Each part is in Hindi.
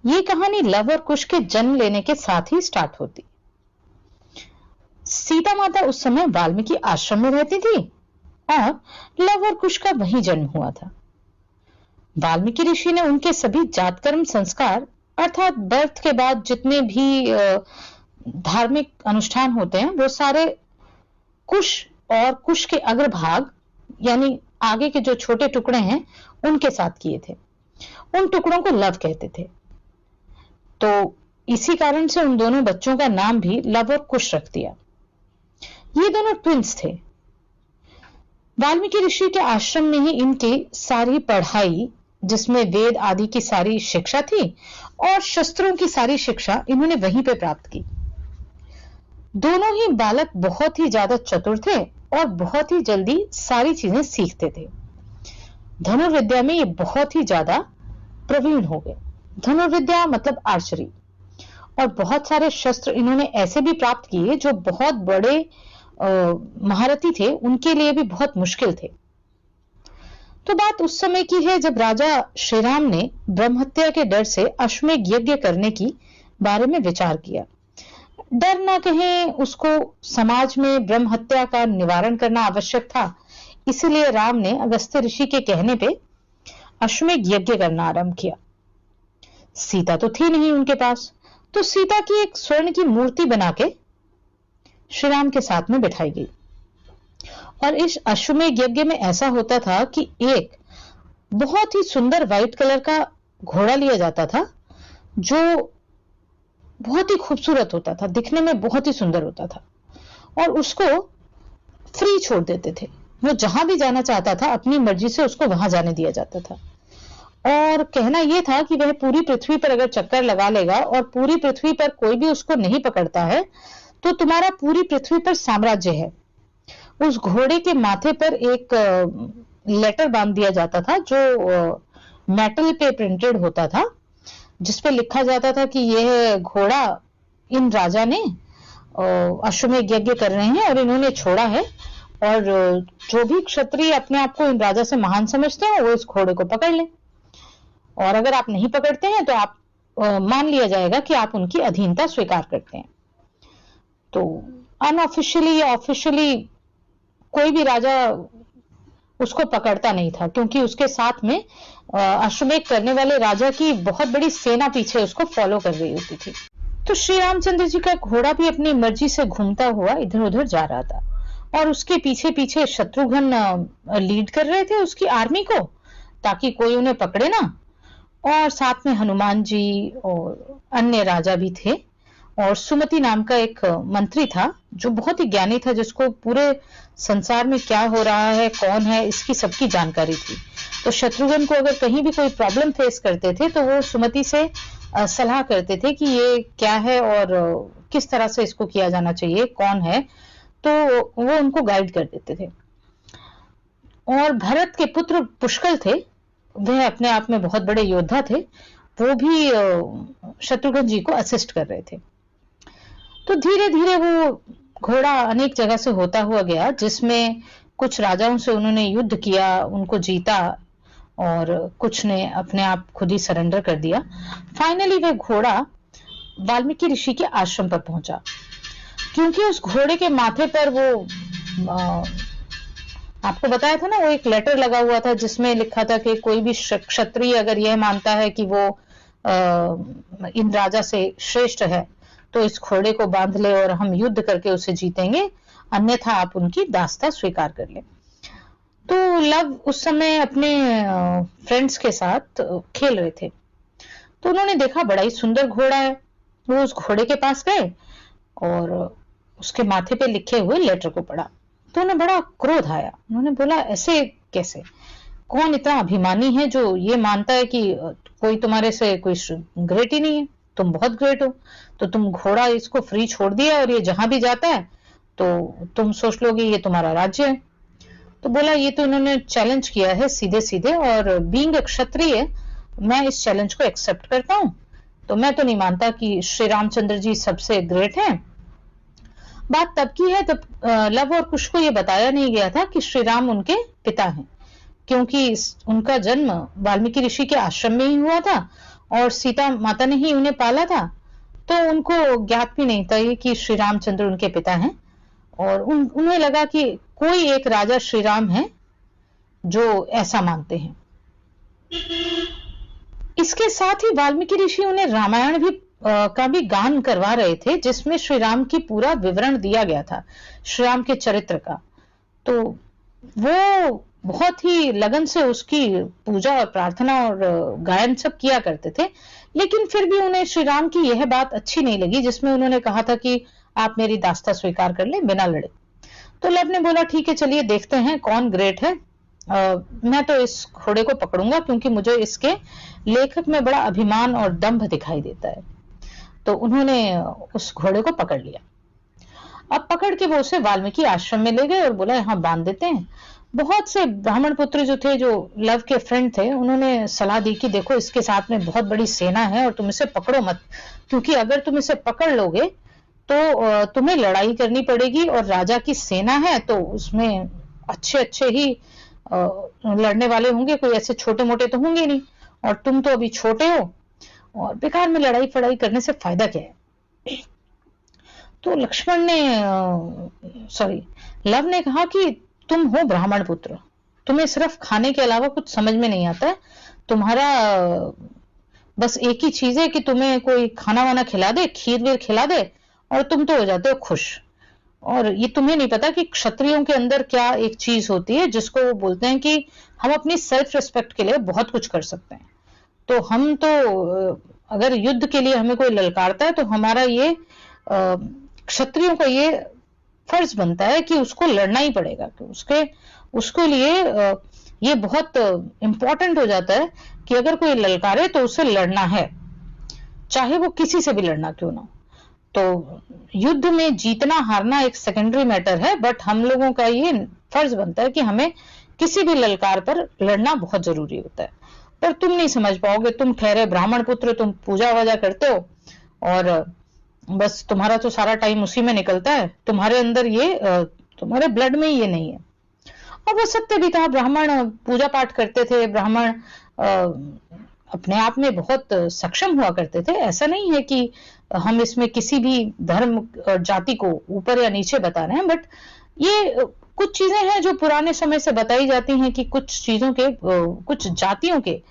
ये कहानी लव और कुश के जन्म लेने के साथ ही स्टार्ट होती। सीता माता उस समय वाल्मीकि आश्रम में रहती थी और लव और कुश का वहीं जन्म हुआ था। वाल्मीकि ऋषि ने उनके सभी जातकर्म संस्कार अर्थात बर्थ के बाद जितने भी धार्मिक अनुष्ठान होते हैं वो सारे कुश और कुश के अग्रभाग यानी आगे के जो छोटे टुकड़े हैं उनके साथ किए थे। उन टुकड़ों को लव कहते थे। तो इसी कारण से उन दोनों बच्चों का नाम भी लव और कुश रख दिया। ये दोनों ट्विंस थे। वाल्मीकि ऋषि के आश्रम में ही इनकी सारी पढ़ाई जिसमें वेद आदि की सारी शिक्षा थी और शस्त्रों की सारी शिक्षा इन्होंने वहीं पे प्राप्त की। दोनों ही बालक बहुत ही ज्यादा चतुर थे और बहुत ही जल्दी सारी चीजें सीखते थे। धनुर्विद्या में ये बहुत ही ज्यादा प्रवीण हो गए। धनुर्विद्या मतलब आर्चरी, और बहुत सारे शस्त्र इन्होंने ऐसे भी प्राप्त किए जो बहुत बड़े महारथी थे उनके लिए भी बहुत मुश्किल थे। तो बात उस समय की है जब राजा श्रीराम ने ब्रह्महत्या के डर से अश्वमेध यज्ञ करने की बारे में विचार किया। डर ना कहें, उसको समाज में ब्रह्महत्या का निवारण करना आवश्यक था, इसलिए राम ने अगस्त्य ऋषि के कहने पे अश्वमेध यज्ञ करना आरंभ किया। सीता तो थी नहीं उनके पास, तो सीता की एक स्वर्ण की मूर्ति बना के श्री राम के साथ में बिठाई गई। और इस अश्वमेध यज्ञ में ऐसा होता था कि एक बहुत ही सुंदर व्हाइट कलर का घोड़ा लिया जाता था जो बहुत ही खूबसूरत होता था, दिखने में बहुत ही सुंदर होता था, और उसको फ्री छोड़ देते थे। वो जहां भी जाना चाहता था अपनी मर्जी से उसको वहां जाने दिया जाता था। और कहना यह था कि वह पूरी पृथ्वी पर अगर चक्कर लगा लेगा और पूरी पृथ्वी पर कोई भी उसको नहीं पकड़ता है तो तुम्हारा पूरी पृथ्वी पर साम्राज्य है। उस घोड़े के माथे पर एक लेटर बांध दिया जाता था जो मेटल पे प्रिंटेड होता था, जिसपे लिखा जाता था कि यह घोड़ा इन राजा ने अश्वमेध यज्ञ कर रहे हैं और इन्होंने छोड़ा है, और जो भी क्षत्रिय अपने आप को इन राजा से महान समझते हैं वो इस घोड़े को पकड़ लें, और अगर आप नहीं पकड़ते हैं तो आप मान लिया जाएगा कि आप उनकी अधीनता स्वीकार करते हैं। तो अनऑफिशियली या ऑफिशियली कोई भी राजा उसको पकड़ता नहीं था, क्योंकि उसके साथ में अश्वमेध करने वाले राजा की बहुत बड़ी सेना पीछे उसको फॉलो कर रही होती थी। तो श्री रामचंद्र जी का घोड़ा भी अपनी मर्जी से घूमता हुआ इधर उधर जा रहा था, और उसके पीछे पीछे शत्रुघ्न लीड कर रहे थे उसकी आर्मी को, ताकि कोई उन्हें पकड़े ना। और साथ में हनुमान जी और अन्य राजा भी थे, और सुमति नाम का एक मंत्री था जो बहुत ही ज्ञानी था, जिसको पूरे संसार में क्या हो रहा है, कौन है, इसकी सबकी जानकारी थी। तो शत्रुघ्न को अगर कहीं भी कोई प्रॉब्लम फेस करते थे तो वो सुमति से सलाह करते थे कि ये क्या है और किस तरह से इसको किया जाना चाहिए, कौन है, तो वो उनको गाइड कर देते थे। और भरत के पुत्र पुष्कल थे, वह अपने आप में बहुत बड़े योद्धा थे, वो भी शत्रुघ्न जी को असिस्ट कर रहे थे। तो धीरे धीरे वो घोड़ा अनेक जगह से होता हुआ गया, जिसमें कुछ राजाओं से उन्होंने युद्ध किया, उनको जीता, और कुछ ने अपने आप खुद ही सरेंडर कर दिया। फाइनली वह घोड़ा वाल्मीकि ऋषि के आश्रम पर पहुंचा, क्योंकि उस घोड़े के माथे पर वो आपको बताया था ना, वो एक लेटर लगा हुआ था जिसमें लिखा था कि कोई भी क्षत्रिय अगर यह मानता है कि वो इन राजा से श्रेष्ठ है तो इस घोड़े को बांध ले और हम युद्ध करके उसे जीतेंगे, अन्यथा आप उनकी दासता स्वीकार कर ले। तो लव उस समय अपने फ्रेंड्स के साथ खेल रहे थे, तो उन्होंने देखा बड़ा ही सुंदर घोड़ा है। वो उस घोड़े के पास गए और उसके माथे पे लिखे हुए लेटर को पढ़ा, तो उन्हें बड़ा क्रोध आया। उन्होंने बोला ऐसे कैसे, कौन इतना अभिमानी है जो ये मानता है कि कोई तुम्हारे से कोई ग्रेट ही नहीं है, तुम बहुत ग्रेट हो, तो तुम घोड़ा इसको फ्री छोड़ दिया और ये जहां भी जाता है तो तुम सोच लोगे ये तुम्हारा राज्य है। तो बोला ये तो इन्होंने चैलेंज किया है सीधे सीधे, और बीइंग अ क्षत्रिय मैं इस चैलेंज को एक्सेप्ट करता हूं, तो मैं तो नहीं मानता कि श्री रामचंद्र जी सबसे ग्रेट हैं। बात तब की है तब लव और कुश को यह बताया नहीं गया था कि श्री राम उनके पिता हैं, क्योंकि उनका जन्म वाल्मीकि ऋषि के आश्रम में ही हुआ था और सीता माता ने ही उन्हें पाला था, तो उनको ज्ञात भी नहीं था ये कि श्री रामचंद्र उनके पिता हैं। और उन्हें लगा कि कोई एक राजा श्री राम है जो ऐसा मानते हैं। इसके साथ ही वाल्मीकि ऋषि उन्हें रामायण भी का भी गान करवा रहे थे, जिसमें श्री राम की पूरा विवरण दिया गया था, श्री राम के चरित्र का। तो वो बहुत ही लगन से उसकी पूजा और प्रार्थना और गायन सब किया करते थे। लेकिन फिर भी उन्हें श्री राम की यह बात अच्छी नहीं लगी, जिसमें उन्होंने कहा था कि आप मेरी दास्ता स्वीकार कर लें बिना लड़े। तो लव ने बोला ठीक है, चलिए देखते हैं कौन ग्रेट है। मैं तो इस घोड़े को पकड़ूंगा, क्योंकि मुझे इसके लेखक में बड़ा अभिमान और दंभ दिखाई देता है। तो उन्होंने उस घोड़े को पकड़ लिया। अब पकड़ के वो उसे वाल्मीकि आश्रम में ले गए और बोला यहाँ बांध देते हैं। बहुत से ब्राह्मण पुत्र जो थे, जो लव के फ्रेंड थे, उन्होंने सलाह दी कि देखो इसके साथ में बहुत बड़ी सेना है और तुम इसे पकड़ो मत, क्योंकि अगर तुम इसे पकड़ लोगे तो तुम्हें लड़ाई करनी पड़ेगी और राजा की सेना है तो उसमें अच्छे अच्छे ही लड़ने वाले होंगे, कोई ऐसे छोटे मोटे तो होंगे नहीं, और तुम तो अभी छोटे हो और बेकार में लड़ाई फड़ाई करने से फायदा क्या है। तो लक्ष्मण ने लव ने कहा कि तुम हो ब्राह्मण पुत्र, तुम्हें सिर्फ खाने के अलावा कुछ समझ में नहीं आता है। तुम्हारा बस एक ही चीज है कि तुम्हें कोई खाना वाना खिला दे, खीर वीर खिला दे, और तुम तो हो जाते हो खुश। और ये तुम्हें नहीं पता कि क्षत्रियों के अंदर क्या एक चीज होती है जिसको वो बोलते हैं कि हम अपनी सेल्फ रिस्पेक्ट के लिए बहुत कुछ कर सकते हैं। तो हम तो अगर युद्ध के लिए हमें कोई ललकारता है तो हमारा ये क्षत्रियों का ये फर्ज बनता है कि उसको लड़ना ही पड़ेगा, कि उसके लिए ये बहुत इंपॉर्टेंट हो जाता है कि अगर कोई ललकारे तो उसे लड़ना है, चाहे वो किसी से भी लड़ना क्यों ना। तो युद्ध में जीतना हारना एक सेकेंडरी मैटर है, बट हम लोगों का ये फर्ज बनता है कि हमें किसी भी ललकार पर लड़ना बहुत जरूरी होता है। पर तुम नहीं समझ पाओगे, तुम ठहरे ब्राह्मण पुत्र, तुम पूजा वजा करते हो और बस तुम्हारा तो सारा टाइम उसी में निकलता है, तुम्हारे अंदर ये तुम्हारे ब्लड में ये नहीं है। और वो सत्य भी था, ब्राह्मण पूजा पाठ करते थे, ब्राह्मण अपने आप में बहुत सक्षम हुआ करते थे। ऐसा नहीं है कि हम इसमें किसी भी धर्म और जाति को ऊपर या नीचे बता रहे हैं, बट ये कुछ चीजें हैं जो पुराने समय से बताई जाती हैं कि कुछ चीजों के कुछ जातियों के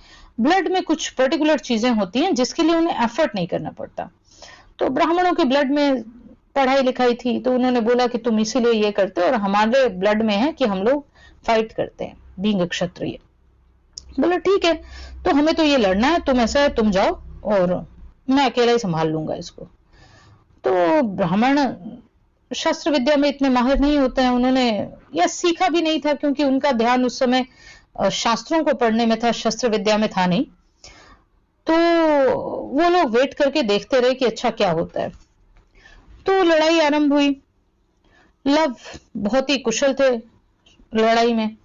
ब्लड में कुछ पर्टिकुलर चीजें होती हैं जिसके लिए उन्हें एफर्ट नहीं करना पड़ता। तो ब्राह्मणों के ब्लड में पढ़ाई लिखाई थी, तो उन्होंने बोला कि तुम इसीलिए ये करते हो, और हमारे ब्लड में है कि हम लोग फाइट करते हैं बीइंग क्षत्रिय। बोला ठीक है, तो हमें तो ये लड़ना है, तुम ऐसा है तुम जाओ और मैं अकेला ही संभाल लूंगा इसको। तो ब्राह्मण शस्त्र विद्या में इतने माहिर नहीं होते हैं, उन्होंने यह सीखा भी नहीं था, क्योंकि उनका ध्यान उस समय शास्त्रों को पढ़ने में था, शस्त्र विद्या में था नहीं। तो वो लोग वेट करके देखते रहे कि अच्छा क्या होता है। तो लड़ाई आरंभ हुई। लव बहुत ही कुशल थे लड़ाई में।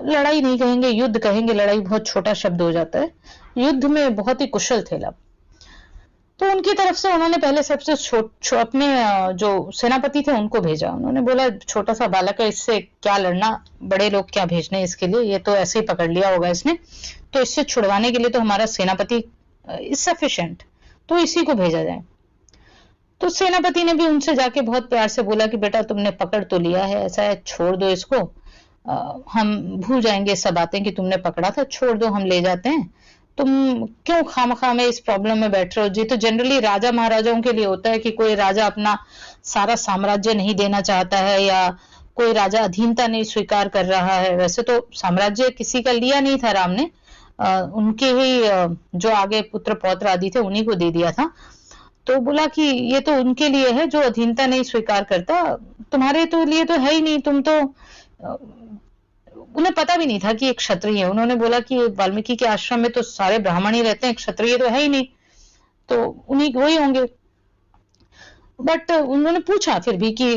लड़ाई नहीं कहेंगे, युद्ध कहेंगे, लड़ाई बहुत छोटा शब्द हो जाता है। युद्ध में बहुत ही कुशल थे लव। तो उनकी तरफ से उन्होंने पहले सबसे अपने जो सेनापति थे उनको भेजा। उन्होंने बोला छोटा सा बालक है, इससे क्या लड़ना, बड़े लोग क्या भेजने इसके लिए, ये तो ऐसे ही पकड़ लिया होगा इसने, तो इससे छुड़वाने के लिए तो हमारा सेनापति इज सफिशिएंट, तो इसी को भेजा जाए। तो सेनापति ने भी उनसे जाके बहुत प्यार से बोला कि बेटा तुमने पकड़ तो लिया है, ऐसा है छोड़ दो इसको, हम भूल जाएंगे सब बातें कि तुमने पकड़ा था, छोड़ दो, हम ले जाते हैं, तुम क्यों खामखा में इस प्रॉब्लम में बैठ रहे हो। जी तो जनरली राजा महाराजाओं के लिए होता है कि कोई राजा अपना सारा साम्राज्य नहीं देना चाहता है, या कोई राजा अधीनता नहीं स्वीकार कर रहा है। वैसे तो साम्राज्य किसी का लिया नहीं था राम ने, उनके ही जो आगे पुत्र पौत्र आदि थे उन्हीं को दे दिया था। तो बोला कि ये तो उनके लिए है जो अधीनता नहीं स्वीकार करता, तुम्हारे तो लिए तो है ही नहीं, तुम तो उन्हें पता भी नहीं था कि एक क्षत्रिय है। उन्होंने बोला कि वाल्मीकि के आश्रम में तो सारे ब्राह्मण ही रहते हैं, क्षत्रिय तो है ही नहीं, तो उन्हीं वही होंगे। बट उन्होंने पूछा फिर भी कि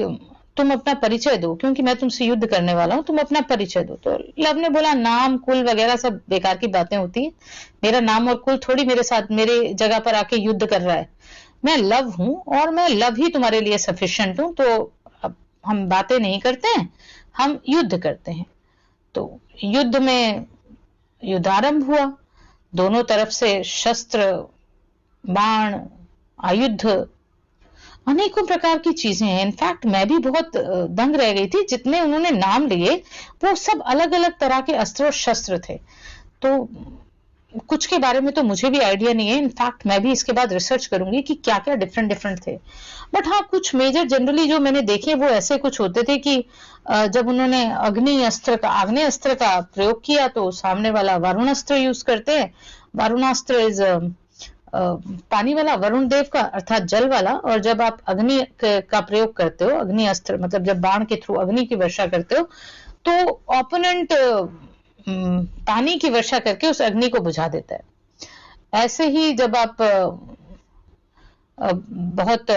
तुम अपना परिचय दो, क्योंकि मैं तुमसे युद्ध करने वाला हूं, तुम अपना परिचय दो। तो लव ने बोला नाम कुल वगैरह सब बेकार की बातें होती है, मेरा नाम और कुल थोड़ी मेरे साथ मेरे जगह पर आके युद्ध कर रहा है, मैं लव हूं और मैं लव ही तुम्हारे लिए सफिशिएंट हूं। तो अब हम बातें नहीं करते हैं, हम युद्ध करते हैं। तो युद्ध में युद्ध आरंभ हुआ। दोनों तरफ से शस्त्र, बाण, आयुध, अनेकों प्रकार की चीजें हैं। इनफैक्ट मैं भी बहुत दंग रह गई थी, जितने उन्होंने नाम लिए वो सब अलग अलग तरह के अस्त्र और शस्त्र थे। तो कुछ के बारे में तो मुझे भी आइडिया नहीं है, इनफैक्ट मैं भी इसके बाद रिसर्च करूंगी कि क्या क्या डिफरेंट डिफरेंट थे। बट हाँ, कुछ मेजर जनरली जो मैंने देखे वो ऐसे कुछ होते थे कि जब उन्होंने आग्नेय अस्त्र का प्रयोग किया तो सामने वाला वरुण अस्त्र यूज करते हैं। वरुणास्त्र इज पानी वाला, वरुण देव का अर्थात जल वाला। और जब आप अग्नि का प्रयोग करते हो, अग्नि अस्त्र मतलब जब बाण के थ्रू अग्नि की वर्षा करते हो, तो ओपोनेंट पानी की वर्षा करके उस अग्नि को बुझा देता है। ऐसे ही जब आप बहुत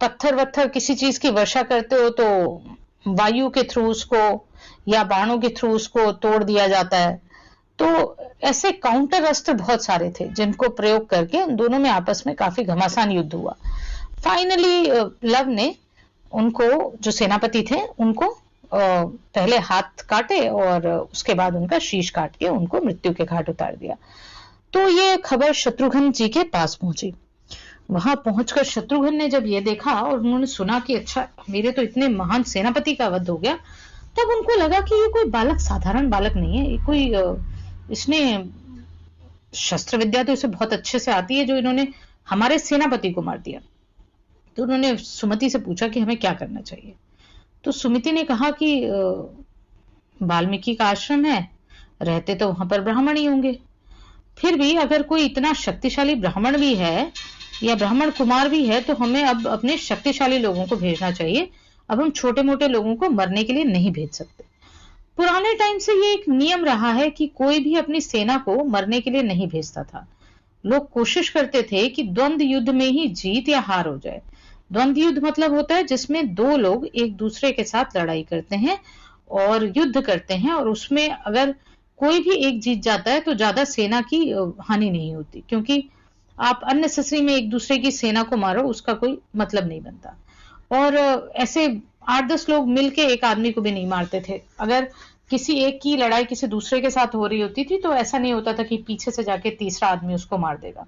पत्थर वत्थर किसी चीज की वर्षा करते हो तो वायु के थ्रू उसको या बाणों के थ्रू उसको तोड़ दिया जाता है। तो ऐसे काउंटर अस्त्र बहुत सारे थे जिनको प्रयोग करके उन दोनों में आपस में काफी घमासान युद्ध हुआ। फाइनली लव ने उनको, जो सेनापति थे, उनको पहले हाथ काटे और उसके बाद उनका शीश काट के उनको मृत्यु के घाट उतार दिया। तो ये खबर शत्रुघ्न जी के पास पहुंची। वहां पहुंचकर शत्रुघ्न ने जब ये देखा और उन्होंने सुना कि अच्छा, मेरे तो इतने महान सेनापति का वध हो गया, तब उनको लगा कि ये कोई बालक साधारण बालक नहीं है, ये कोई इसने शस्त्र विद्या तो इसे बहुत अच्छे से आती है, जो इन्होंने हमारे सेनापति को मार दिया। तो उन्होंने सुमति से पूछा कि हमें क्या करना चाहिए। तो सुमति ने कहा कि वाल्मीकि का आश्रम है, रहते तो वहां पर ब्राह्मण ही होंगे, फिर भी अगर कोई इतना शक्तिशाली ब्राह्मण भी है या ब्राह्मण कुमार भी है तो हमें अब अपने शक्तिशाली लोगों को भेजना चाहिए। अब हम छोटे मोटे लोगों को मरने के लिए नहीं भेज सकते। पुराने टाइम से ये एक नियम रहा है कि कोई भी अपनी सेना को मरने के लिए नहीं भेजता था। लोग कोशिश करते थे कि द्वंद्व युद्ध में ही जीत या हार हो जाए। द्वंद्व युद्ध मतलब होता है जिसमें दो लोग एक दूसरे के साथ लड़ाई करते हैं और युद्ध करते हैं, और उसमें अगर कोई भी एक जीत जाता है तो ज्यादा सेना की हानि नहीं होती, क्योंकि आप अननेसेसरी में एक दूसरे की सेना को मारो, उसका कोई मतलब नहीं बनता। और ऐसे 8-10 लोग मिलके एक आदमी को भी नहीं मारते थे। अगर किसी एक की लड़ाई किसी दूसरे के साथ हो रही होती थी तो ऐसा नहीं होता था कि पीछे से जाके तीसरा आदमी उसको मार देगा।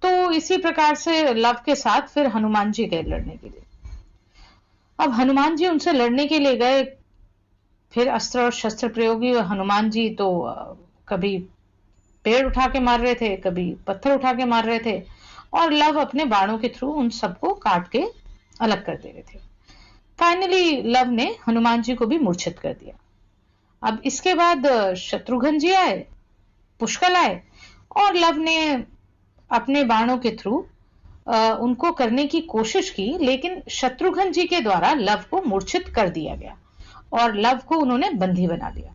तो इसी प्रकार से लव के साथ फिर हनुमान जी गए लड़ने के लिए। अब हनुमान जी उनसे लड़ने के लिए गए, फिर अस्त्र और शस्त्र प्रयोगी हनुमान जी तो कभी पेड़ उठा के मार रहे थे, कभी पत्थर उठा के मार रहे थे, और लव अपने बाणों के थ्रू उन सबको काट के अलग कर दे रहे थे। फाइनली लव ने हनुमान जी को भी मूर्छित कर दिया। अब इसके बाद शत्रुघ्न जी आए, पुष्कल आए, और लव ने अपने बाणों के थ्रू उनको करने की कोशिश की, लेकिन शत्रुघ्न जी के द्वारा लव को मूर्छित कर दिया गया और लव को उन्होंने बंदी बना लिया।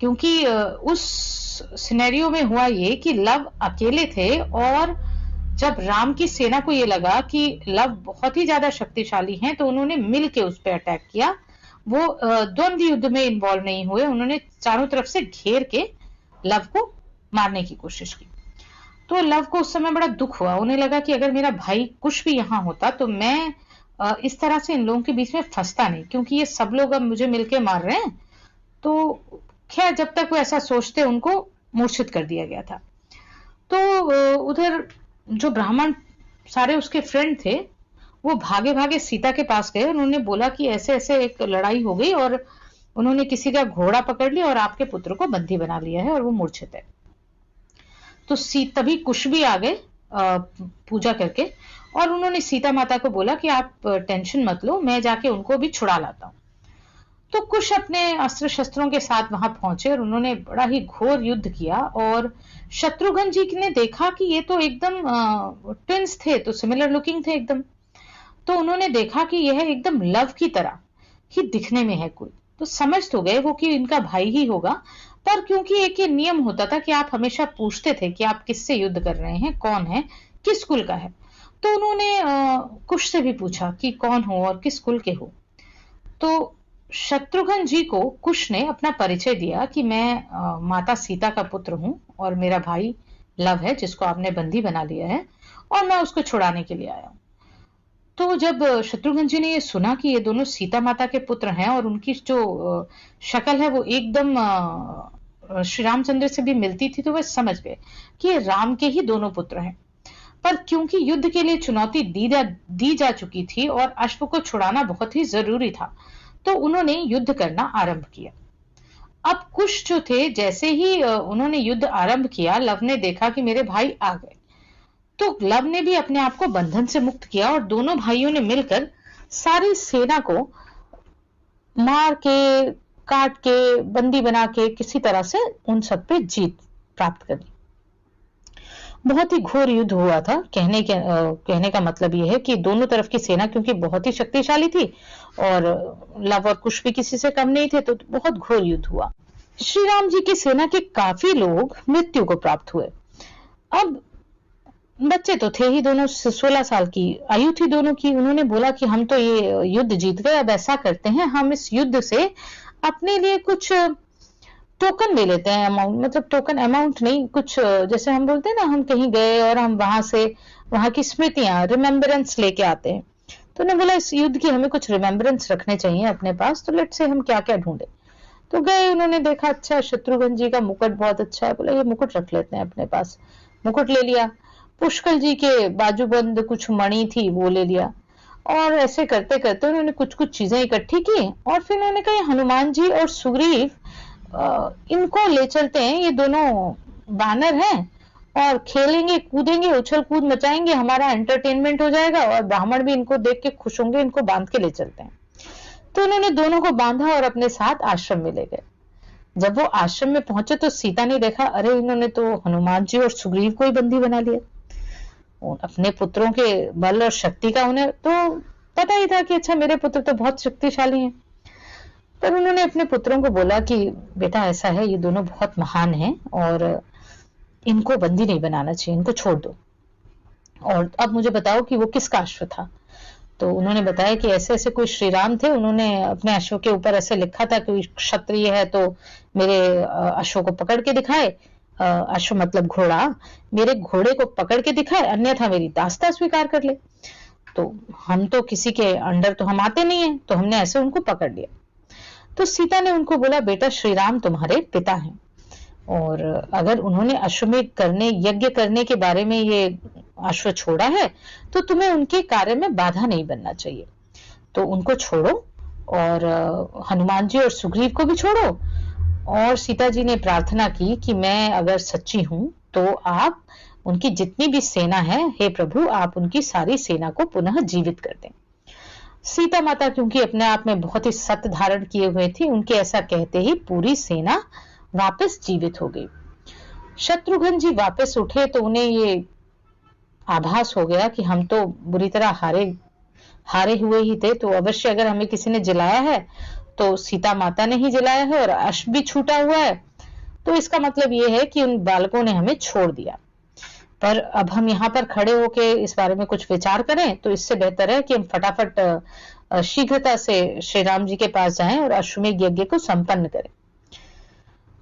क्योंकि उस सिनेरियो में हुआ ये कि लव अकेले थे, और जब राम की सेना को ये लगा कि लव बहुत ही ज्यादा शक्तिशाली हैं तो उन्होंने मिल के उस पर अटैक किया। वो द्वंद्व युद्ध में इन्वॉल्व नहीं हुए, उन्होंने चारों तरफ से घेर के लव को मारने की कोशिश की। तो लव को उस समय बड़ा दुख हुआ, उन्हें लगा कि अगर मेरा भाई कुश भी यहाँ होता तो मैं इस तरह से इन लोगों के बीच में फंसता नहीं, क्योंकि ये सब लोग अब मुझे मिलके मार रहे हैं। तो खैर, जब तक वो ऐसा सोचते उनको मूर्छित कर दिया गया था। तो उधर जो ब्राह्मण सारे उसके फ्रेंड थे वो भागे भागे सीता के पास गए। उन्होंने बोला कि ऐसे ऐसे एक लड़ाई हो गई और उन्होंने किसी का घोड़ा पकड़ लिया और आपके पुत्र को बंदी बना लिया है और वो मूर्छित है। तो तभी कुश भी आ गए पूजा करके, और उन्होंने सीता माता को बोला कि आप टेंशन मत लो, मैं जाके उनको भी छुड़ा लाता हूं। तो कुश अपने अस्त्र शस्त्रों के साथ वहां पहुंचे और उन्होंने बड़ा ही घोर युद्ध किया। और शत्रुघ्न जी ने देखा कि ये तो एकदम ट्विंस थे, तो सिमिलर लुकिंग थे एकदम। तो उन्होंने देखा कि यह एकदम लव की तरह ही दिखने में है कोई, तो समझ तो गए वो कि इनका भाई ही होगा। पर क्योंकि एक ये नियम होता था कि आप हमेशा पूछते थे कि आप किससे युद्ध कर रहे हैं, कौन है, किस कुल का है, तो उन्होंने कुश से भी पूछा कि कौन हो और किस कुल के हो। तो शत्रुघ्न जी को कुश ने अपना परिचय दिया कि मैं माता सीता का पुत्र हूं और मेरा भाई लव है जिसको आपने बंदी बना लिया है, और मैं उसको छुड़ाने के लिए आया हूं। तो जब शत्रुघ्न जी ने ये सुना कि ये दोनों सीता माता के पुत्र हैं और उनकी जो शक्ल है वो एकदम श्री रामचंद्र से भी मिलती थी तो वे समझ गए कि ये राम के ही दोनों पुत्र हैं। पर क्योंकि युद्ध के लिए चुनौती दी जा चुकी थी और अश्व को छुड़ाना बहुत ही जरूरी था, तो उन्होंने युद्ध करना आरंभ किया। अब कुश जो थे, जैसे ही उन्होंने युद्ध आरंभ किया, लव ने देखा कि मेरे भाई आ गए। तो लव ने भी अपने आप को बंधन से मुक्त किया और दोनों भाइयों ने मिलकर सारी सेना को मार के, काट के, बंदी बना के किसी तरह से उन सब पे जीत प्राप्त करी। बहुत ही घोर युद्ध हुआ था। कहने का मतलब यह है कि दोनों तरफ की सेना क्योंकि बहुत ही शक्तिशाली थी और लव और कुश भी किसी से कम नहीं थे, तो बहुत घोर युद्ध हुआ। श्री राम जी की सेना के काफी लोग मृत्यु को प्राप्त हुए। अब बच्चे तो थे ही, दोनों 16 साल की आयु थी दोनों की। उन्होंने बोला कि हम तो ये युद्ध जीत गए, अब ऐसा करते हैं, हम इस युद्ध से अपने लिए कुछ टोकन ले लेते हैं। अमाउंट मतलब टोकन अमाउंट नहीं, कुछ जैसे हम बोलते हैं ना, हम कहीं गए और हम वहां से वहां की स्मृतियां, रिमेम्बरेंस लेके आते हैं। तो उन्होंने बोला इस युद्ध की हमें कुछ रिमेम्बरेंस रखने चाहिए अपने पास, तो लेट से हम क्या क्या ढूंढे। तो गए, उन्होंने देखा अच्छा शत्रुघ्न जी का मुकुट बहुत अच्छा है, बोला ये मुकुट रख लेते हैं अपने पास। मुकुट ले लिया। पुष्कल जी के बाजूबंद कुछ मणि थी, वो ले लिया। और ऐसे करते करते उन्होंने कुछ कुछ चीजें इकट्ठी की और फिर उन्होंने कहा हनुमान जी और सुग्रीव इनको ले चलते हैं, ये दोनों बानर हैं और खेलेंगे, कूदेंगे, उछल कूद मचाएंगे, हमारा एंटरटेनमेंट हो जाएगा और ब्राह्मण भी इनको देख के खुश होंगे, इनको बांध के ले चलते हैं। तो उन्होंने दोनों को बांधा और अपने साथ आश्रम में ले गए। जब वो आश्रम में पहुंचे तो सीता ने देखा, अरे इन्होंने तो हनुमान जी और सुग्रीव को ही बंदी बना लिया। अपने पुत्रों के बल और शक्ति का उन्हें तो पता ही था कि अच्छा मेरे पुत्र तो बहुत शक्तिशाली हैं। पर उन्होंने अपने पुत्रों को बोला कि बेटा ऐसा है, ये दोनों बहुत महान हैं और इनको बंदी नहीं बनाना चाहिए, इनको छोड़ दो। और अब मुझे बताओ कि वो किसका अश्व था। तो उन्होंने बताया कि ऐसे ऐसे कोई श्री राम थे, उन्होंने अपने अश्व के ऊपर ऐसे लिखा था कि क्षत्रिय है तो मेरे अश्व को पकड़ के दिखाए, अश्व मतलब घोड़ा, मेरे घोड़े को पकड़ के दिखाए, अन्यथा मेरी दास्ता स्वीकार कर ले। तो हम तो किसी के अंडर तो हम आते नहीं है, तो हमने ऐसे उनको पकड़ लिया। तो सीता ने उनको बोला बेटा श्री राम तुम्हारे पिता हैं और अगर उन्होंने अश्वमेध करने, यज्ञ करने के बारे में ये अश्व छोड़ा है तो तुम्हें उनके कार्य में बाधा नहीं बनना चाहिए। तो उनको छोड़ो और हनुमान जी और सुग्रीव को भी छोड़ो। और सीता जी ने प्रार्थना की कि मैं अगर सच्ची हूं तो आप उनकी जितनी भी सेना है, हे प्रभु आप उनकी सारी सेना को पुनः जीवित कर दें। सीता माता क्योंकि अपने आप में बहुत ही सत्य धारण किए हुए थी, उनके ऐसा कहते ही पूरी सेना वापस जीवित हो गई। शत्रुघ्न जी वापस उठे तो उन्हें ये आभास हो गया कि हम तो बुरी तरह हारे हुए ही थे, तो अवश्य अगर हमें किसी ने जिलाया है तो सीता माता ने ही जिलाया है और अश्व भी छूटा हुआ है, तो इसका मतलब ये है कि उन बालकों ने हमें छोड़ दिया। पर अब हम यहाँ पर खड़े होके इस बारे में कुछ विचार करें तो इससे बेहतर है कि हम फटाफट शीघ्रता से श्री राम जी के पास जाएं और अश्वमेध यज्ञ को संपन्न करें।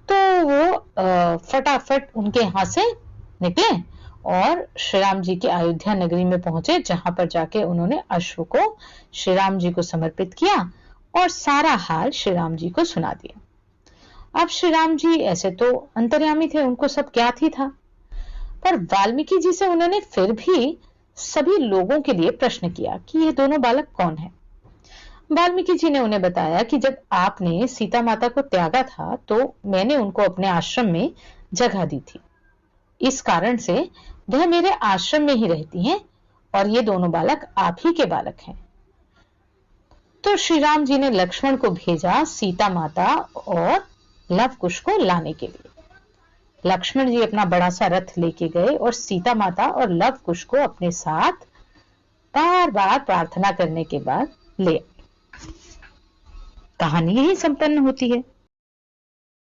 तो वो फटाफट उनके यहाँ से निकले और श्री राम जी की अयोध्या नगरी में पहुंचे, जहां पर जाके उन्होंने अश्व को श्री राम जी को समर्पित किया और सारा हाल श्री राम जी को सुना दिया। अब श्री राम जी ऐसे तो अंतर्यामी थे, उनको सब ज्ञात ही था, पर वाल्मीकि जी से उन्होंने फिर भी सभी लोगों के लिए प्रश्न किया कि ये दोनों बालक कौन है। वाल्मीकि जी ने उन्हें बताया कि जब आपने सीता माता को त्यागा था तो मैंने उनको अपने आश्रम में जगह दी थी, इस कारण से वह मेरे आश्रम में ही रहती हैं और ये दोनों बालक आप ही के बालक हैं। तो श्री राम जी ने लक्ष्मण को भेजा सीता माता और लव कुश को लाने के लिए। लक्ष्मण जी अपना बड़ा सा रथ लेके गए और सीता माता और लव कुश को अपने साथ बार बार प्रार्थना करने के बाद ले आए। कहानी यही संपन्न होती है।